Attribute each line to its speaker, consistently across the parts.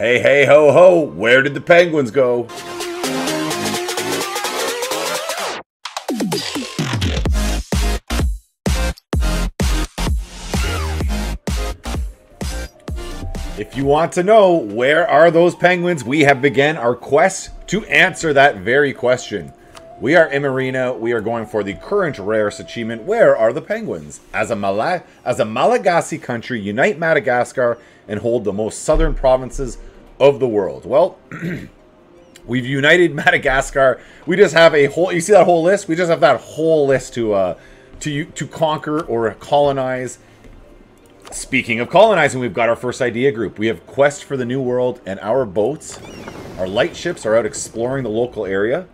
Speaker 1: Hey, hey, ho, ho, where did the penguins go? If you want to know where are those penguins, we have begun our quest to answer that very question. We are Imerina. We are going for the current rarest achievement. Where are the penguins? As a Malagasy country, unite Madagascar and hold the most southern provinces of the world. Well, we've united Madagascar. We just have a whole. You see that whole list? We just have that whole list to conquer or colonize. Speaking of colonizing, we've got our first idea group. We have Quest for the New World, and our boats, our light ships, are out exploring the local area.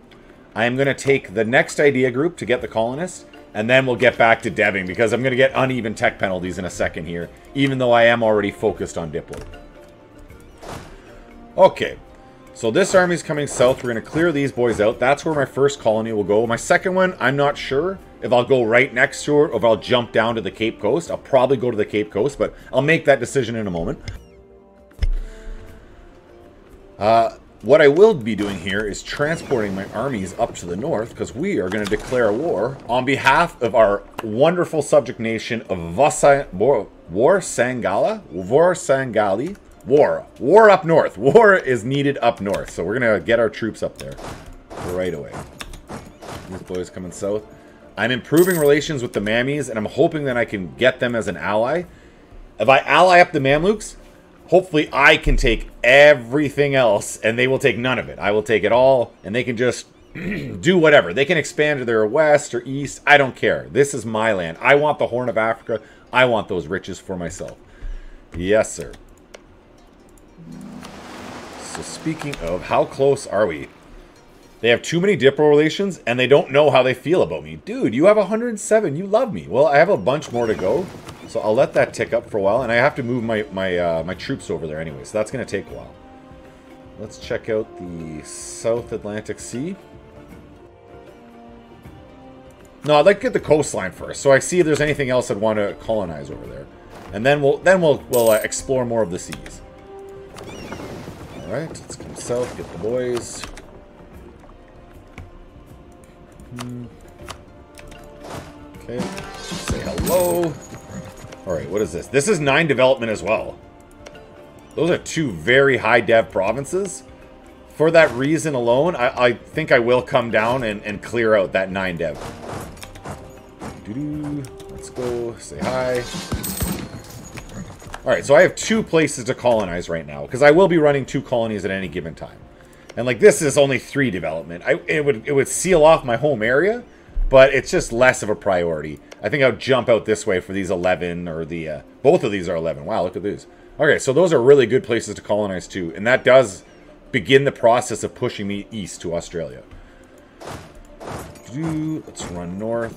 Speaker 1: I am going to take the next idea group to get the colonists, and then we'll get back to deving, because I'm going to get uneven tech penalties in a second here, even though I am already focused on Diplo. Okay, so this army's coming south. We're going to clear these boys out. That's where my first colony will go. My second one, I'm not sure if I'll go right next to it or if I'll jump down to the Cape Coast. I'll probably go to the Cape Coast, but I'll make that decision in a moment. What I will be doing here is transporting my armies up to the north, because we are going to declare war on behalf of our wonderful subject nation of Vorsangali. War up north. War is needed up north, so we're going to get our troops up there right away. These boys coming south. I'm improving relations with the Mammies, and I'm hoping that I can get them as an ally. If I ally up the Mamluks, hopefully I can take everything else, and they will take none of it. I will take it all, and they can just do whatever. They can expand to their west or east. I don't care. This is my land. I want the Horn of Africa. I want those riches for myself. Yes, sir. So speaking of, how close are we? They have too many Diplo relations, and they don't know how they feel about me. Dude, you have 107. You love me. Well, I have a bunch more to go, so I'll let that tick up for a while, and I have to move my troops over there anyway, so that's going to take a while. Let's check out the South Atlantic Sea. No, I'd like to get the coastline first, so I see if there's anything else I'd want to colonize over there, and then we'll explore more of the seas. All right, let's come south, get the boys. Okay, say hello. Alright, what is this? This is 9 development as well. Those are 2 very high dev provinces. For that reason alone, I think I will come down and clear out that 9 dev. Let's go, say hi. Alright, so I have 2 places to colonize right now, because I will be running 2 colonies at any given time. And like this is only 3 development. It would seal off my home area, but it's just less of a priority. I think I'll jump out this way for these 11, or the both of these are 11. Wow, look at these. Okay, so those are really good places to colonize too, and that does begin the process of pushing me east to Australia. Let's run north.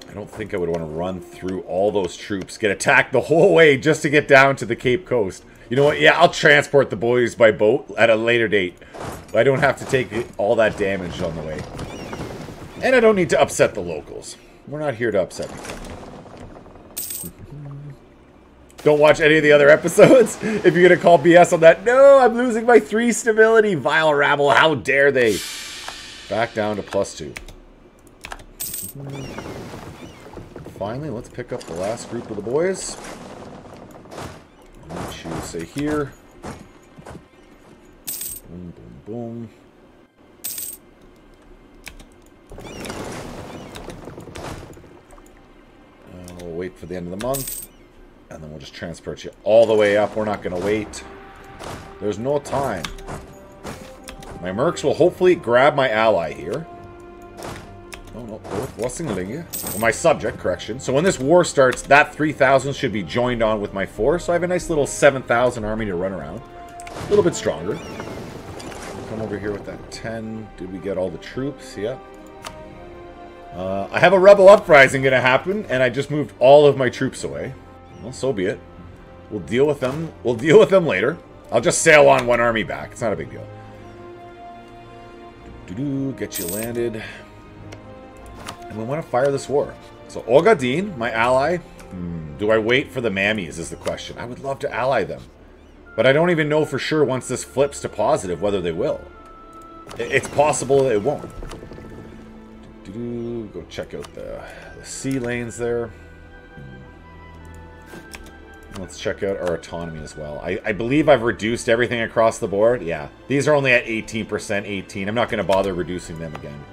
Speaker 1: I don't think I would want to run through all those troops, get attacked the whole way just to get down to the Cape Coast. You know what? Yeah, I'll transport the boys by boat at a later date. I don't have to take all that damage on the way. And I don't need to upset the locals. We're not here to upset them. Don't watch any of the other episodes if you're going to call BS on that. No, I'm losing my 3 stability. Vile rabble, how dare they? Back down to +2. Finally, let's pick up the last group of the boys. Choose, say here. Boom, boom, boom. We'll wait for the end of the month, and then we'll just transport you all the way up. We're not going to wait. There's no time. My mercs will hopefully grab my ally here. No, well, my subject, correction. So when this war starts, that 3,000 should be joined on with my 4. So I have a nice little 7,000 army to run around. A little bit stronger. Come over here with that 10. Did we get all the troops? Yep. I have a rebel uprising going to happen, and I just moved all of my troops away. Well, so be it. We'll deal with them. We'll deal with them later. I'll just sail on 1 army back. It's not a big deal. Get you landed. And we want to fire this war. So Ogadin, my ally. Do I wait for the Mammies is the question. I would love to ally them. But I don't even know for sure once this flips to positive whether they will. It's possible that it won't. Go check out the sea lanes there. Let's check out our autonomy as well. I believe I've reduced everything across the board. Yeah, these are only at 18%, 18. I'm not going to bother reducing them again.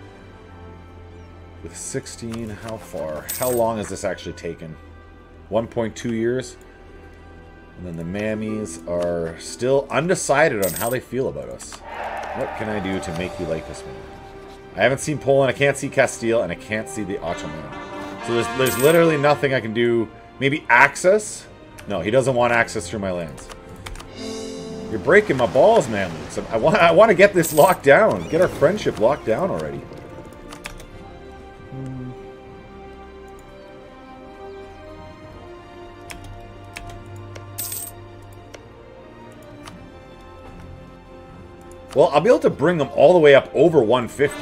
Speaker 1: With 16, how far? How long has this actually taken? 1.2 years? And then the mammies are still undecided on how they feel about us. What can I do to make you like this man? I haven't seen Poland, I can't see Castile, and I can't see the Ottoman. So there's literally nothing I can do. Maybe access? No, he doesn't want access through my lands. You're breaking my balls, man. So I want to get this locked down. Get our friendship locked down already. Well, I'll be able to bring him all the way up over 150.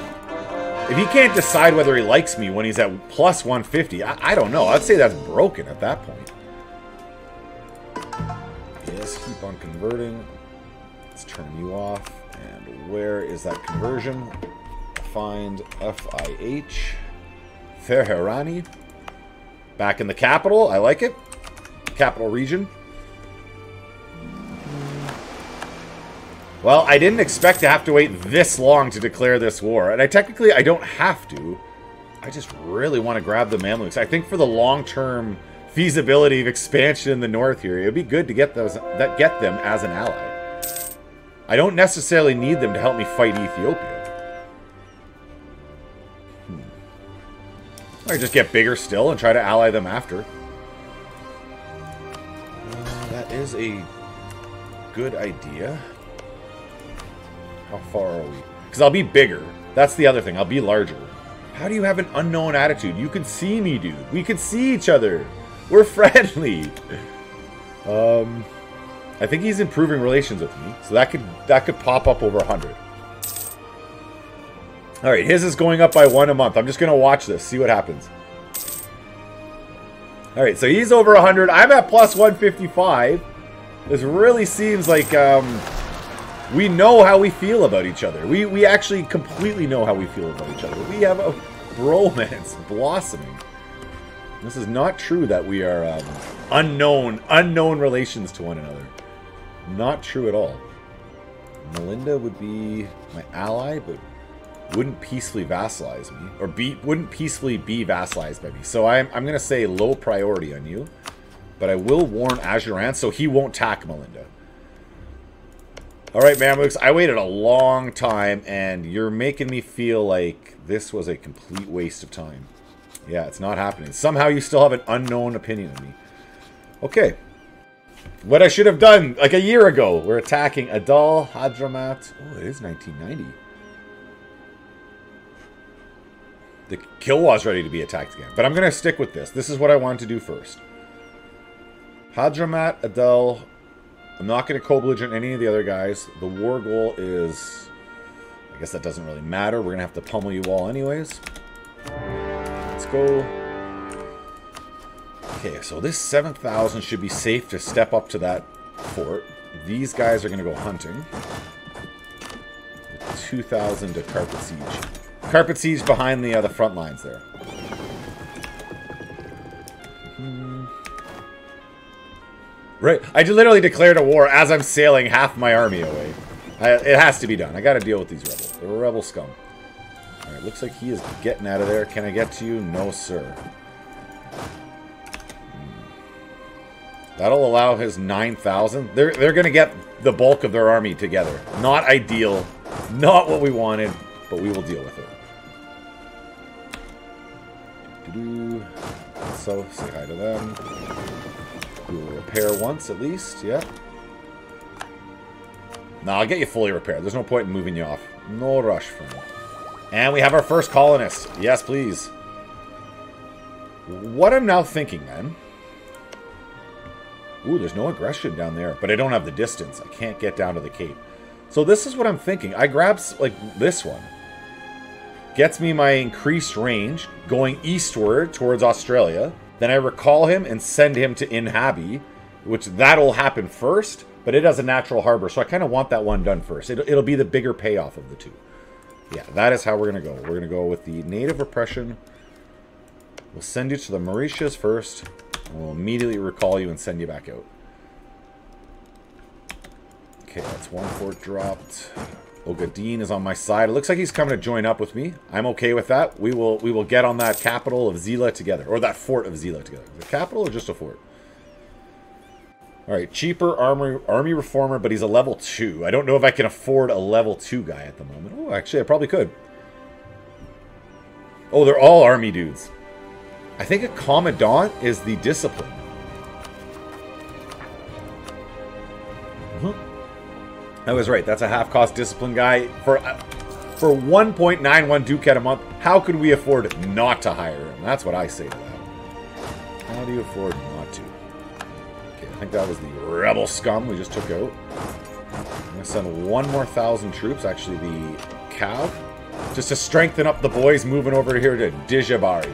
Speaker 1: If he can't decide whether he likes me when he's at plus 150, I don't know. I'd say that's broken at that point. Yes, keep on converting. Let's turn you off. And where is that conversion? Find FIH. Ferherani. Back in the capital. I like it. Capital region. Well, I didn't expect to have to wait this long to declare this war. And technically, I don't have to. I just really want to grab the Mamluks. I think for the long-term feasibility of expansion in the north here, it would be good to get them as an ally. I don't necessarily need them to help me fight Ethiopia. I just get bigger still and try to ally them after. That is a good idea. How far are we? Because I'll be bigger. That's the other thing. I'll be larger. How do you have an unknown attitude? You can see me, dude. We can see each other. We're friendly. I think he's improving relations with me. So that could pop up over 100. Alright, his is going up by 1 a month. I'm just going to watch this. See what happens. Alright, so he's over 100. I'm at plus 155. This really seems like... we know how we feel about each other. We actually completely know how we feel about each other. We have a bromance blossoming. This is not true that we are unknown relations to one another. Not true at all. Melinda would be my ally, but wouldn't peacefully vassalize me. Or wouldn't peacefully be vassalized by me. So I'm going to say low priority on you. But I will warn Ajuran so he won't attack Melinda. Alright, Mamluks, I waited a long time, and you're making me feel like this was a complete waste of time. Yeah, it's not happening. Somehow you still have an unknown opinion of me. Okay. What I should have done, like a year ago, we're attacking Adal, Hadramat. Oh, it is 1990. The Kilwa's ready to be attacked again. But I'm going to stick with this. This is what I wanted to do first. Hadramat, Adal... I'm not going to co-belligerent any of the other guys. The war goal is... I guess that doesn't really matter. We're going to have to pummel you all anyways. Let's go. Okay, so this 7,000 should be safe to step up to that fort. These guys are going to go hunting. 2,000 to Carpet Siege. Carpet Siege behind the front lines there. Right, I literally declared a war as I'm sailing half my army away. It has to be done. I got to deal with these rebels. They're rebel scum. All right, looks like he is getting out of there. Can I get to you? No, sir. That'll allow his 9,000. They're going to get the bulk of their army together. Not ideal. Not what we wanted, but we will deal with it. So, say hi to them. We will repair once at least, yeah. No, I'll get you fully repaired. There's no point in moving you off. No rush for me. And we have our first colonist. Yes, please. What I'm now thinking, then... Ooh, there's no aggression down there. But I don't have the distance. I can't get down to the Cape. So this is what I'm thinking. I grab, like, this one. Gets me my increased range, going eastward towards Australia. Then I recall him and send him to Inhabi, which that'll happen first. But it has a natural harbor, so I kind of want that one done first. It'll be the bigger payoff of the two. Yeah, that is how we're going to go. We're going to go with the native repression. We'll send you to the Mauritius first. And we'll immediately recall you and send you back out. Okay, that's one fort dropped. Ogadine is on my side. It looks like he's coming to join up with me. I'm okay with that. We will get on that capital of Zila together. Or that fort of Zila together. The capital or just a fort? Alright, cheaper army reformer, but he's a level 2. I don't know if I can afford a level 2 guy at the moment. Oh, actually, I probably could. Oh, they're all army dudes. I think a commandant is the discipline. I was right. That's a half-cost discipline guy. For 1.91 ducat a month, how could we afford not to hire him? That's what I say to that. How do you afford not to? Okay, I think that was the rebel scum we just took out. I'm going to send one more 1,000 troops, actually the Cav, just to strengthen up the boys moving over here to Dijabari.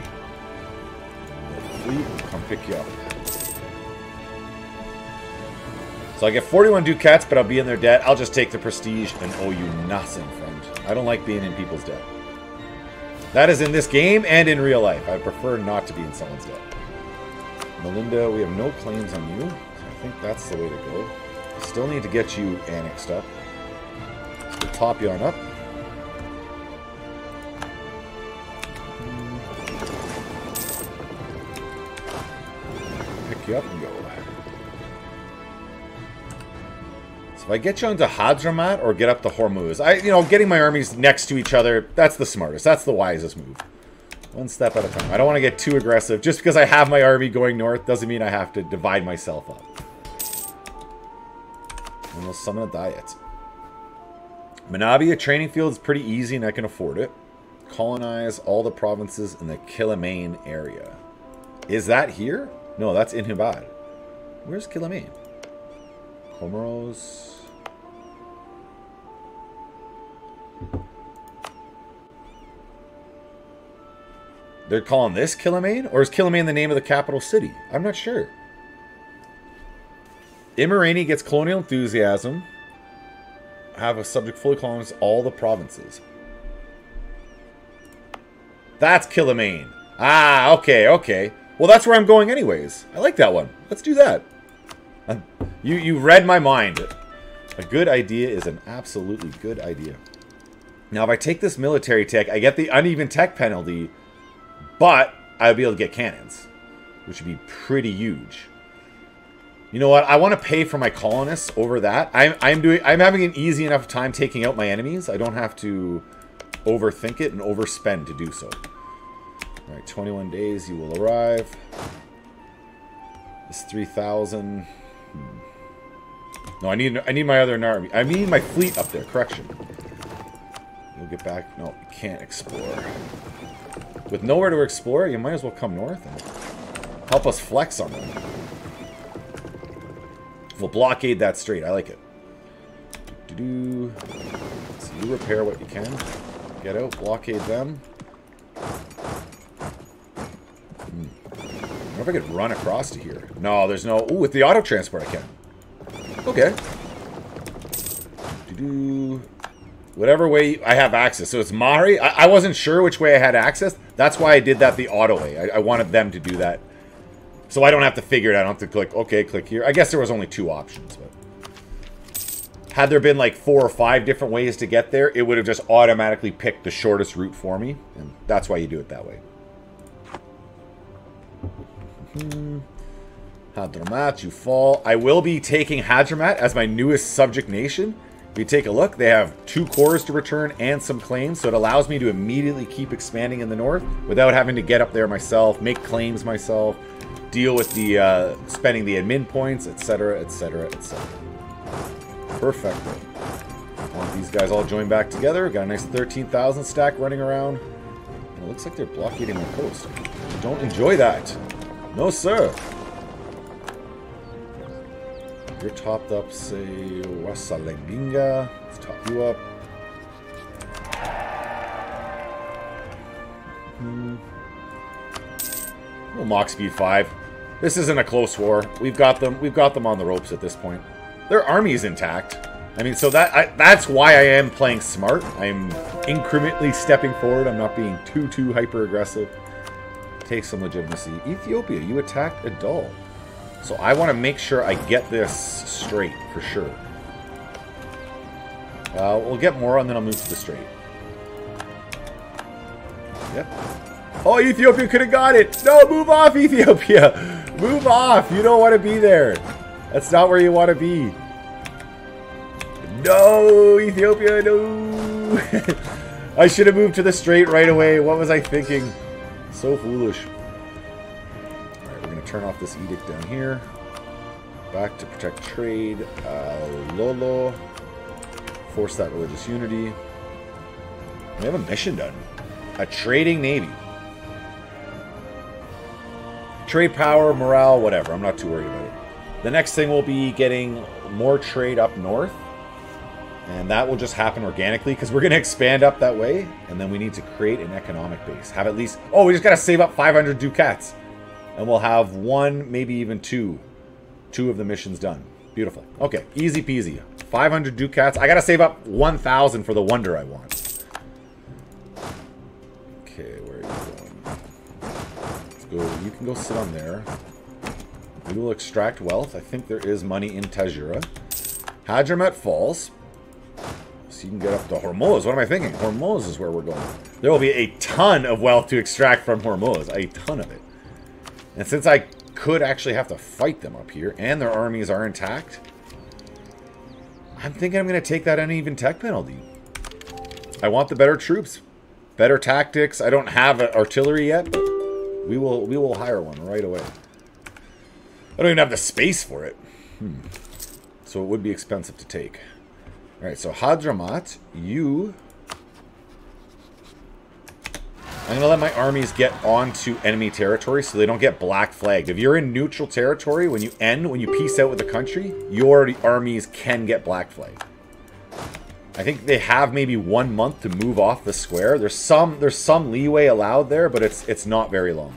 Speaker 1: The fleet will come pick you up. So I get 41 ducats, but I'll be in their debt. I'll just take the prestige and owe you nothing, friend. I don't like being in people's debt. That is in this game and in real life. I prefer not to be in someone's debt. Melinda, we have no claims on you. So I think that's the way to go. Still need to get you annexed up. So we'll top you on up. Pick you up and go. If I get you onto Hadramat or get up to Hormuz, getting my armies next to each other, that's the smartest. That's the wisest move. One step at a time. I don't want to get too aggressive. Just because I have my army going north doesn't mean I have to divide myself up. And we'll summon a diet. Manabi, a training field is pretty easy and I can afford it. Colonize all the provinces in the Kilimane area. Is that here? No, that's in Hibad. Where's Kilimane? Comoros. They're calling this Kilimane? Or is Kilimane the name of the capital city? I'm not sure. Imerina gets colonial enthusiasm. Have a subject fully colonize all the provinces. That's Kilimane. Ah, okay, okay. Well, that's where I'm going anyways. I like that one. Let's do that. You read my mind. A good idea is an absolutely good idea. Now, if I take this military tech, I get the uneven tech penalty, but I'll be able to get cannons, which would be pretty huge. You know what? I want to pay for my colonists over that. I'm having an easy enough time taking out my enemies. I don't have to overthink it and overspend to do so. All right, 21 days, you will arrive. This 3,000. No, I need my other army. I need my fleet up there. Correction. You'll get back. No, you can't explore. With nowhere to explore, you might as well come north and help us flex on them. We'll blockade that strait. I like it. So you repair what you can. Get out. Blockade them. I wonder if I could run across to here. No, there's no... Ooh, with the auto transport I can. Okay. Whatever way I have access. So it's Mahri. I wasn't sure which way I had access. That's why I did that the auto way. I wanted them to do that. So I don't have to figure it out. I don't have to click, okay, click here. I guess there was only 2 options. But had there been like 4 or 5 different ways to get there, it would have just automatically picked the shortest route for me. And that's why you do it that way. Hadramat, you fall. I will be taking Hadramat as my newest subject nation. If you take a look, they have 2 cores to return and some claims, so it allows me to immediately keep expanding in the north without having to get up there myself, make claims myself, deal with the spending the admin points, etc., etc., etc. Perfect. These guys all join back together. Got a nice 13,000 stack running around. And it looks like they're blockading my coast. Don't enjoy that. No, sir. You're topped up, say, Wasalenginga. Let's top you up. Well, Mach speed 5. This isn't a close war. We've got them on the ropes at this point. Their army is intact. I mean, so that's why I am playing smart. I'm incrementally stepping forward. I'm not being too hyper-aggressive. Take some legitimacy. Ethiopia, you attacked a doll. So I want to make sure I get this straight, for sure. We'll get more, and then I'll move to the straight. Yep. Oh, Ethiopia could have got it! No, move off, Ethiopia! Move off! You don't want to be there. That's not where you want to be. No, Ethiopia, no! I should have moved to the straight right away. What was I thinking? So foolish. Alright, we're going to turn off this edict down here. Back to protect trade. Lolo. Force that religious unity. We have a mission done. A trading navy. Trade power, morale, whatever. I'm not too worried about it. The next thing will be getting more trade up north. And that will just happen organically because we're going to expand up that way. And then we need to create an economic base. Have at least... Oh, we just got to save up 500 ducats. And we'll have one, maybe even two of the missions done. Beautiful. Okay, easy peasy. 500 ducats. I got to save up 1,000 for the wonder I want. Okay, where are you going? Let's go. You can go sit on there. We will extract wealth. I think there is money in Tajura. Hadramaut Falls. So you can get up to Hormuz. What am I thinking? Hormuz is where we're going. There will be a ton of wealth to extract from Hormuz. A ton of it. And since I could actually have to fight them up here, and their armies are intact, I'm thinking I'm going to take that uneven tech penalty. I want the better troops. Better tactics. I don't have artillery yet, but we will hire one right away. I don't even have the space for it. So it would be expensive to take. Alright, so Hadramaut, you... I'm going to let my armies get onto enemy territory so they don't get black flagged. If you're in neutral territory, when you peace out with the country, your armies can get black flagged. I think they have maybe 1 month to move off the square. There's some leeway allowed there, but it's not very long.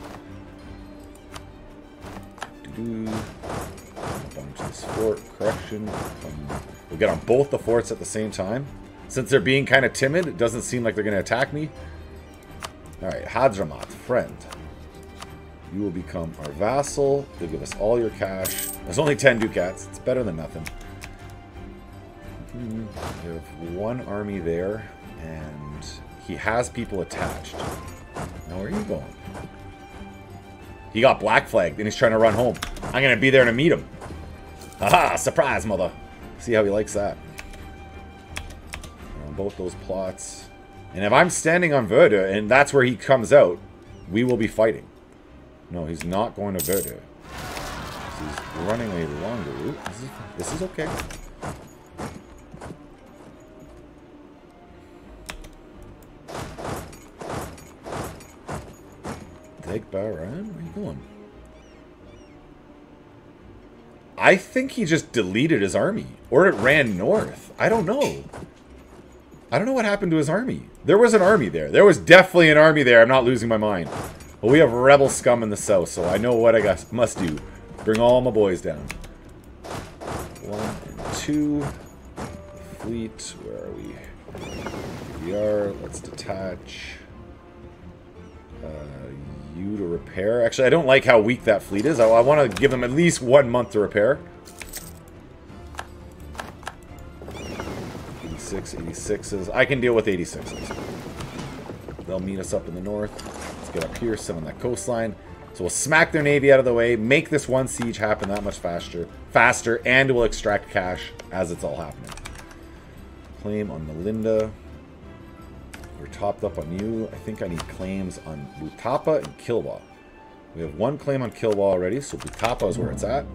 Speaker 1: Down to this fort, correction. We'll get on both the forts at the same time. Since they're being kind of timid, it doesn't seem like they're going to attack me. Alright, Hadramaut, friend. You will become our vassal. You'll give us all your cash. There's only 10 ducats. It's better than nothing. You have one army there, and he has people attached. Now, where are you going? He got black flagged, and he's trying to run home. I'm going to be there to meet him. Haha, surprise, mother. See how he likes that. On both those plots. And if I'm standing on Verda, and that's where he comes out, we will be fighting. No, he's not going to Verda. He's running a longer route. This is okay. Take Bahrain? Where are you going? I think he just deleted his army. Or it ran north. I don't know. I don't know what happened to his army. There was an army there. There was definitely an army there. I'm not losing my mind. But we have rebel scum in the south, so I know what I must do. Bring all my boys down. 1 and 2. Fleet. Where are we? Here we are. Let's detach. You to repair. Actually, I don't like how weak that fleet is. I want to give them at least 1 month to repair. 86s. I can deal with 86s. They'll meet us up in the north. Let's get up here, sit on that coastline. So we'll smack their navy out of the way, make this one siege happen that much faster, and we'll extract cash as it's all happening. Claim on Melinda. We're topped up on you. I think I need claims on Butapa and Kilwa. We have 1 claim on Kilwa already, so Butapa is where it's at.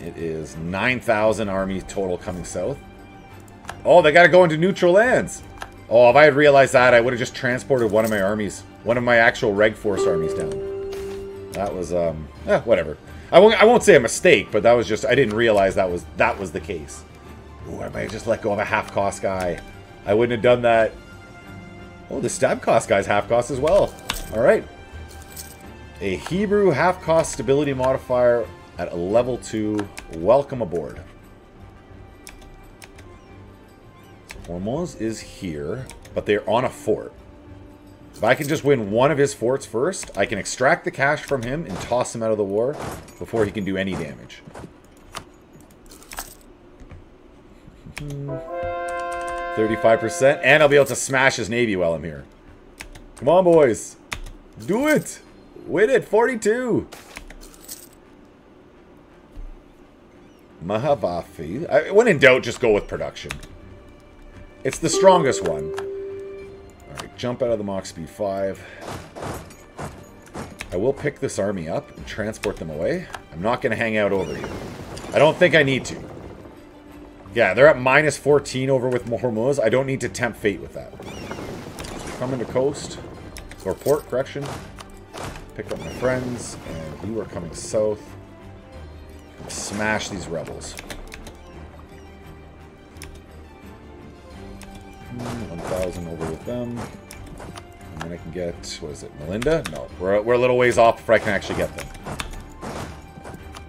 Speaker 1: It is 9,000 army total coming south. Oh, they got to go into neutral lands. Oh, if I had realized that, I would have just transported one of my armies, one of my actual Reg Force armies down. That was, whatever. I won't say a mistake, but that was just, I didn't realize that was the case. Ooh, I might have just let go of a half-cost guy. I wouldn't have done that. Oh, the stab cost guy's half cost as well. Alright. A Hebrew half cost stability modifier at a level 2. Welcome aboard. Hormuz is here, but they're on a fort. If I can just win one of his forts first, I can extract the cash from him and toss him out of the war before he can do any damage. 35%, and I'll be able to smash his navy while I'm here. Come on, boys. Do it. Win it. 42. Mahavafi. When in doubt, just go with production. It's the strongest one. Alright, jump out of the Mach Speed 5. I will pick this army up and transport them away. I'm not going to hang out over here. I don't think I need to. Yeah, they're at minus 14 over with Hormuz. I don't need to tempt fate with that. Come into coast. Or port, correction. Pick up my friends. And you are coming south. Smash these rebels. 1,000 over with them. And then I can get, what is it, Melinda? No, we're a little ways off before I can actually get them.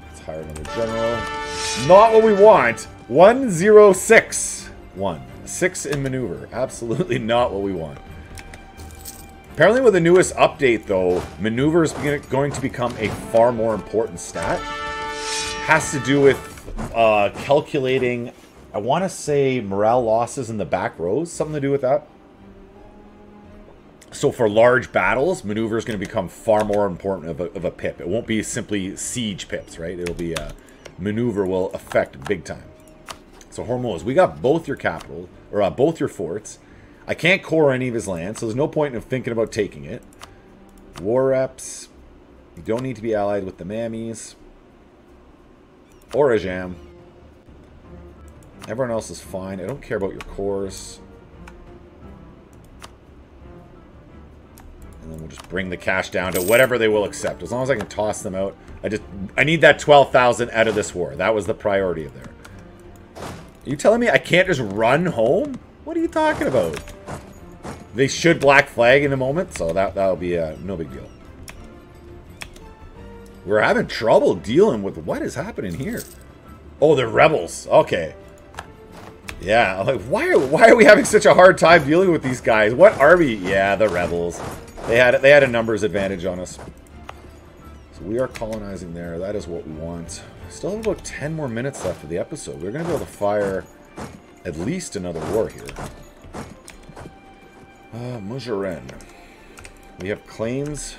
Speaker 1: Let's hire another general. Not what we want. 106. 6 in maneuver. Absolutely not what we want. Apparently with the newest update, though, maneuver is going to become a far more important stat. Has to do with calculating, I want to say, morale losses in the back rows. Something to do with that. So for large battles, maneuver is going to become far more important of a pip. It won't be simply siege pips, right? It'll be maneuver will affect big time. So Hormuz, we got both your capital, or both your forts. I can't core any of his land, so there's no point in thinking about taking it. War reps. You don't need to be allied with the Mammies. Or Ajam. Everyone else is fine. I don't care about your cores. And then we'll just bring the cash down to whatever they will accept. As long as I can toss them out. I need that 12,000 out of this war. That was the priority of there. Are you telling me I can't just run home? What are you talking about? They should black flag in a moment, so that'll be no big deal. We're having trouble dealing with what is happening here. Oh, they're rebels. Okay. Yeah, like why are we having such a hard time dealing with these guys? What army? Yeah, the rebels. They had a numbers advantage on us. So we are colonizing there. That is what we want. Still have about 10 more minutes left of the episode. We're going to be able to fire at least another war here. Mujaren. We have claims.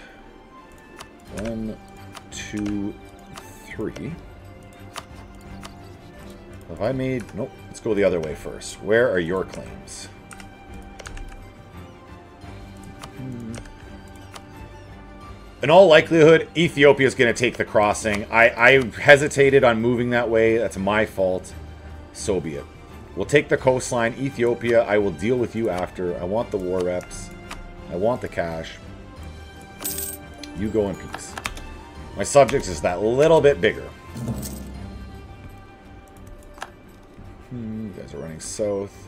Speaker 1: 1, 2, 3. Have I made... Nope. Let's go the other way first. Where are your claims? In all likelihood, Ethiopia is going to take the crossing. I hesitated on moving that way. That's my fault. So be it. We'll take the coastline. Ethiopia, I will deal with you after. I want the war reps. I want the cash. You go in peace. My subject is that little bit bigger. You guys are running south.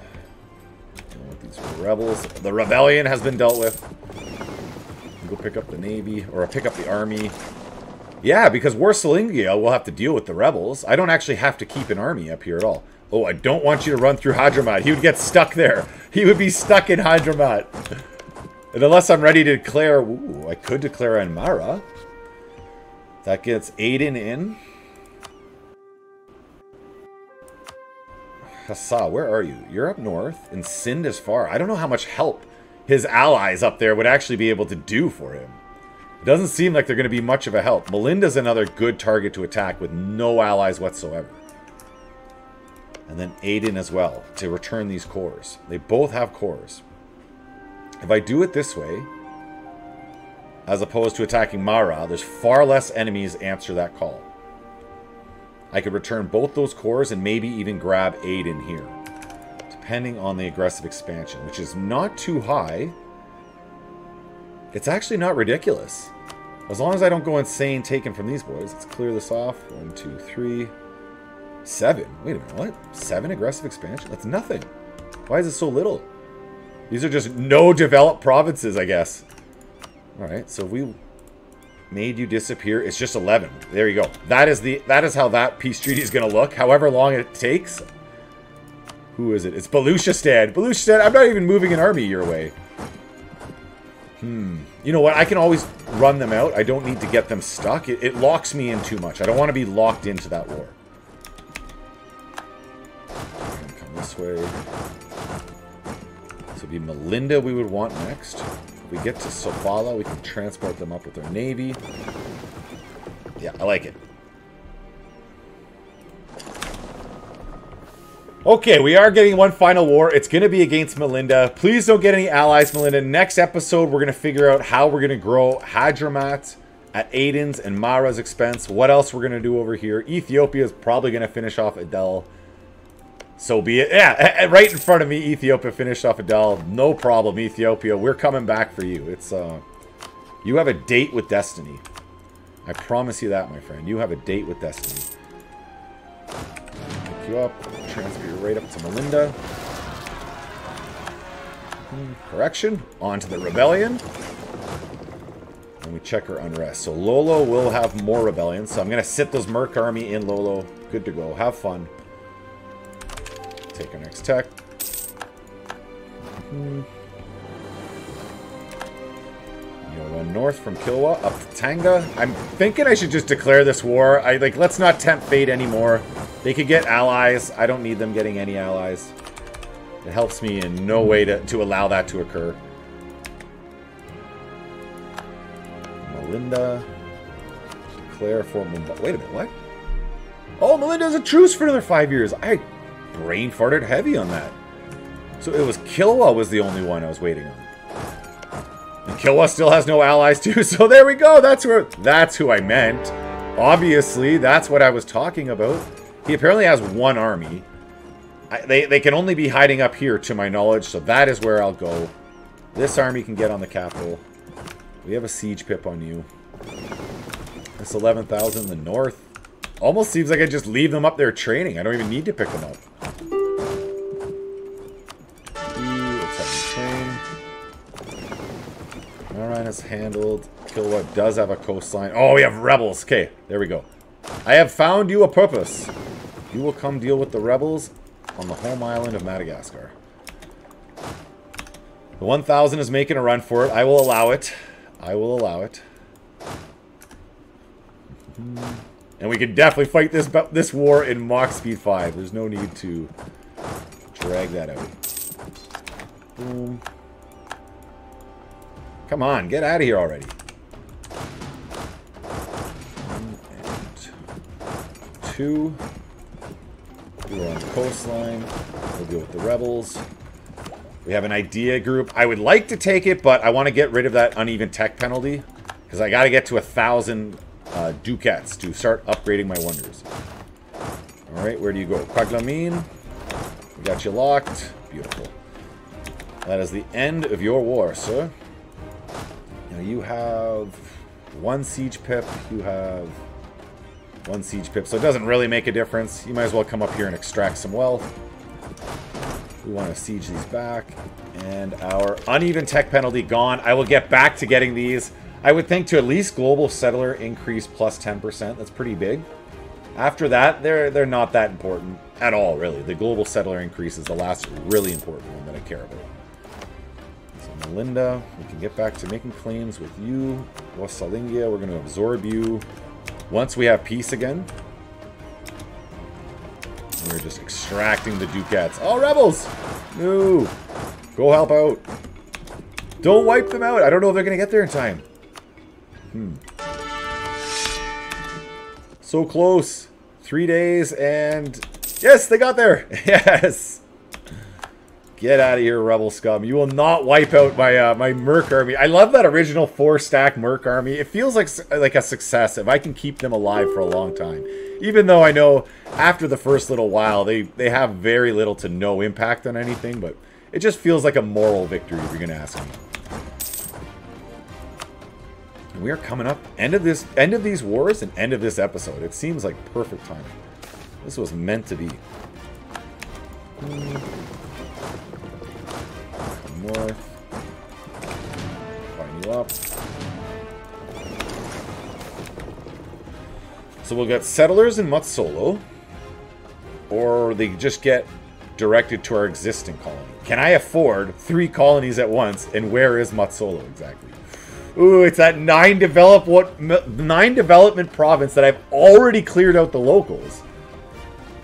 Speaker 1: Dealing with these rebels. The rebellion has been dealt with. Go pick up the navy, or pick up the army. Yeah, because Warsalingia will have to deal with the rebels. I don't actually have to keep an army up here at all. Oh, I don't want you to run through Hadramaut. He would get stuck there. He would be stuck in Hadramaut. And unless I'm ready to declare... Ooh, I could declare Anmara. That gets Aden in. Hassa, where are you? You're up north, and Sind is far. I don't know how much help his allies up there would actually be able to do for him. It doesn't seem like they're going to be much of a help. Melinda's another good target to attack with no allies whatsoever. And then Aden as well, to return these cores. They both have cores. If I do it this way, as opposed to attacking Mara, there's far less enemies answer that call. I could return both those cores and maybe even grab Aden here, depending on the aggressive expansion, which is not too high. It's actually not ridiculous. As long as I don't go insane taken from these boys. Let's clear this off. 1, 2, 3, 7. Wait a minute, what? 7 aggressive expansion? That's nothing. Why is it so little? These are just no developed provinces, I guess. Alright, so we made you disappear. It's just 11. There you go. That is how that peace treaty is going to look. However long it takes. Who is it? It's Baluchistan. Baluchistan, I'm not even moving an army your way. You know what? I can always run them out. I don't need to get them stuck. It locks me in too much. I don't want to be locked into that war. Come this way. So it'd be Melinda we would want next. If we get to Sofala, we can transport them up with our navy. Yeah, I like it. Okay, we are getting one final war. It's going to be against Melinda. Please don't get any allies, Melinda. Next episode, we're going to figure out how we're going to grow Hadramat at Aiden's and Mara's expense. What else we're going to do over here. Ethiopia is probably going to finish off Adel. So be it. Yeah, right in front of me, Ethiopia finished off Adel. No problem, Ethiopia. We're coming back for you. It's you have a date with destiny. I promise you that, my friend. You have a date with destiny. Pick you up. Transfer you right up to Melinda. Correction. On to the rebellion. And we check her unrest. So Lolo will have more rebellions. So I'm going to sit this Merc army in Lolo. Good to go. Have fun. Take our next tech. You'll run north from Kilwa up to Tanga. I'm thinking I should just declare this war. Let's not tempt fate anymore. They could get allies. I don't need them getting any allies. It helps me in no way to allow that to occur. Melinda. Declare for Mumbai. Wait a minute, what? Oh, Melinda has a truce for another 5 years. I brain farted heavy on that. So it was Kilwa was the only one I was waiting on. And Kilwa still has no allies too, so there we go. That's who I meant. Obviously, that's what I was talking about. He apparently has one army. They can only be hiding up here, to my knowledge, so that is where I'll go. This army can get on the capital. We have a siege pip on you. This 11,000 in the north. Almost seems like I just leave them up there training. I don't even need to pick them up. Let's have them train. Imerina's handled. Kilwa does have a coastline. Oh, we have rebels. Okay, there we go. I have found you a purpose. You will come deal with the rebels on the home island of Madagascar. The 1,000 is making a run for it. I will allow it. I will allow it. And we can definitely fight this war in Mach Speed 5. There's no need to drag that out. Boom. Come on, get out of here already. 1 and 2. We're on the coastline. We'll deal with the rebels. We have an idea group. I would like to take it, but I want to get rid of that uneven tech penalty. Because I got to get to 1,000 ducats to start upgrading my wonders. Alright, where do you go? Kwaglamin. We got you locked. Beautiful. That is the end of your war, sir. Now you have 1 siege pip. You have 1 siege pip. So it doesn't really make a difference. You might as well come up here and extract some wealth. We want to siege these back. And our uneven tech penalty gone. I will get back to getting these. I would think to at least global settler increase plus 10%. That's pretty big. After that, they're not that important at all, really. The global settler increase is the last really important one that I care about. So Melinda, we can get back to making claims with you. Wasalingia, we're going to absorb you. Once we have peace again. We're just extracting the ducats. Oh, rebels! No! Go help out. Don't wipe them out. I don't know if they're going to get there in time. So close. 3 days and... Yes, they got there! Yes! Get out of here, rebel scum. You will not wipe out my my Merc army. I love that original 4-stack Merc army. It feels like a success if I can keep them alive for a long time. Even though I know after the first little while, they have very little to no impact on anything, but it just feels like a moral victory if you're going to ask me. And we are coming up end of these wars and end of this episode. It seems like perfect timing. This was meant to be. Come north. Line you up. So we'll get settlers in Matsolo. Or they just get directed to our existing colony. Can I afford 3 colonies at once? And where is Matsolo exactly? Ooh, it's that 9 development province that I've already cleared out the locals.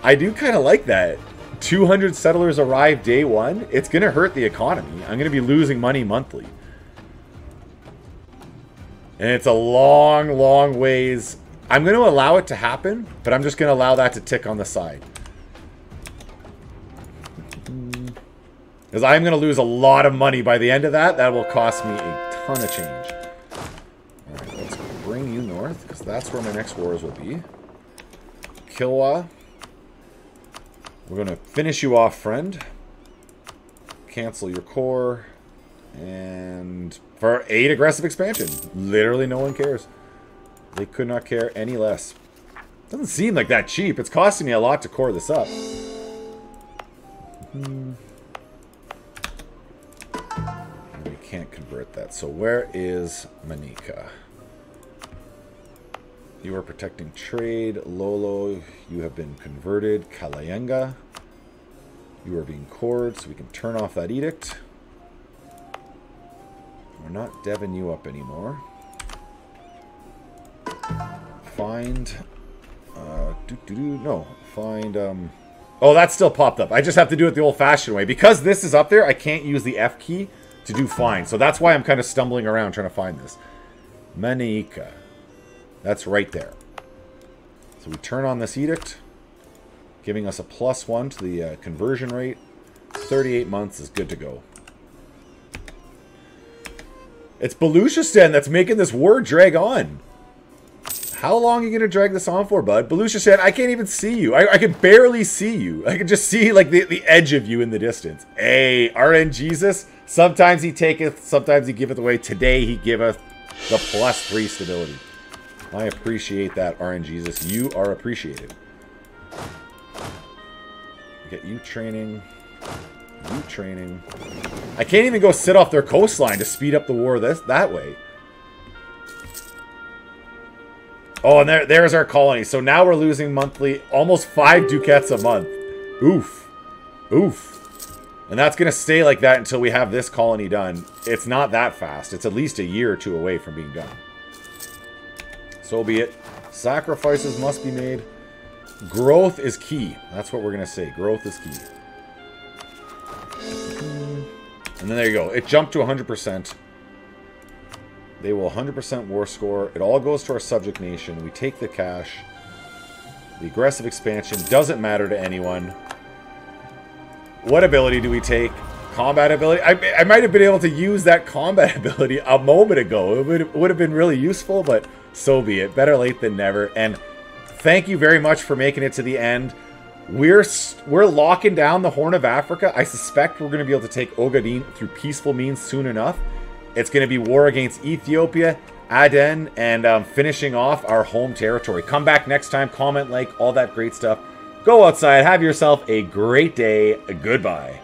Speaker 1: I do kind of like that. 200 settlers arrive day 1. It's going to hurt the economy. I'm going to be losing money monthly. And it's a long, long ways. I'm going to allow it to happen, but I'm just going to allow that to tick on the side. Because I'm going to lose a lot of money by the end of that. That will cost me a ton of change. Alright, let's bring you north, because that's where my next wars will be. Kilwa. We're going to finish you off, friend. Cancel your core. And for 8 aggressive expansion. Literally no one cares. They could not care any less. Doesn't seem like that cheap. It's costing me a lot to core this up. We can't convert that. So where is Manika? You are protecting trade. Lolo, you have been converted. Kalayenga, you are being cored, so we can turn off that edict. We're not deving you up anymore. Find... no. Find... Oh, that still popped up. I just have to do it the old-fashioned way. Because this is up there, I can't use the F key to do find. So that's why I'm kind of stumbling around trying to find this. Manika. That's right there. So we turn on this edict, giving us a +1 to the conversion rate. 38 months is good to go. It's Baluchistan that's making this war drag on. How long are you going to drag this on for, bud? Baluchistan, I can't even see you. I can barely see you. I can just see like the edge of you in the distance. Hey, RN Jesus, sometimes he taketh, sometimes he giveth away. Today he giveth the +3 stability. I appreciate that, RN Jesus. You are appreciated. Get you training. You training. I can't even go sit off their coastline to speed up the war that way. Oh, and there's our colony. So now we're losing monthly almost 5 ducats a month. Oof. Oof. And that's going to stay like that until we have this colony done. It's not that fast. It's at least a year or 2 away from being done. So be it. Sacrifices must be made. Growth is key. That's what we're going to say. Growth is key. And then there you go. It jumped to 100%. They will 100% war score. It all goes to our subject nation. We take the cash. The aggressive expansion doesn't matter to anyone. What ability do we take? Combat ability? I might have been able to use that combat ability a moment ago. It would have been really useful, but so be it. Better late than never. And thank you very much for making it to the end. We're locking down the Horn of Africa. I suspect we're going to be able to take Ogaden through peaceful means soon enough. It's going to be war against Ethiopia, Aden, and finishing off our home territory. Come back next time. Comment, like, all that great stuff. Go outside. Have yourself a great day. Goodbye.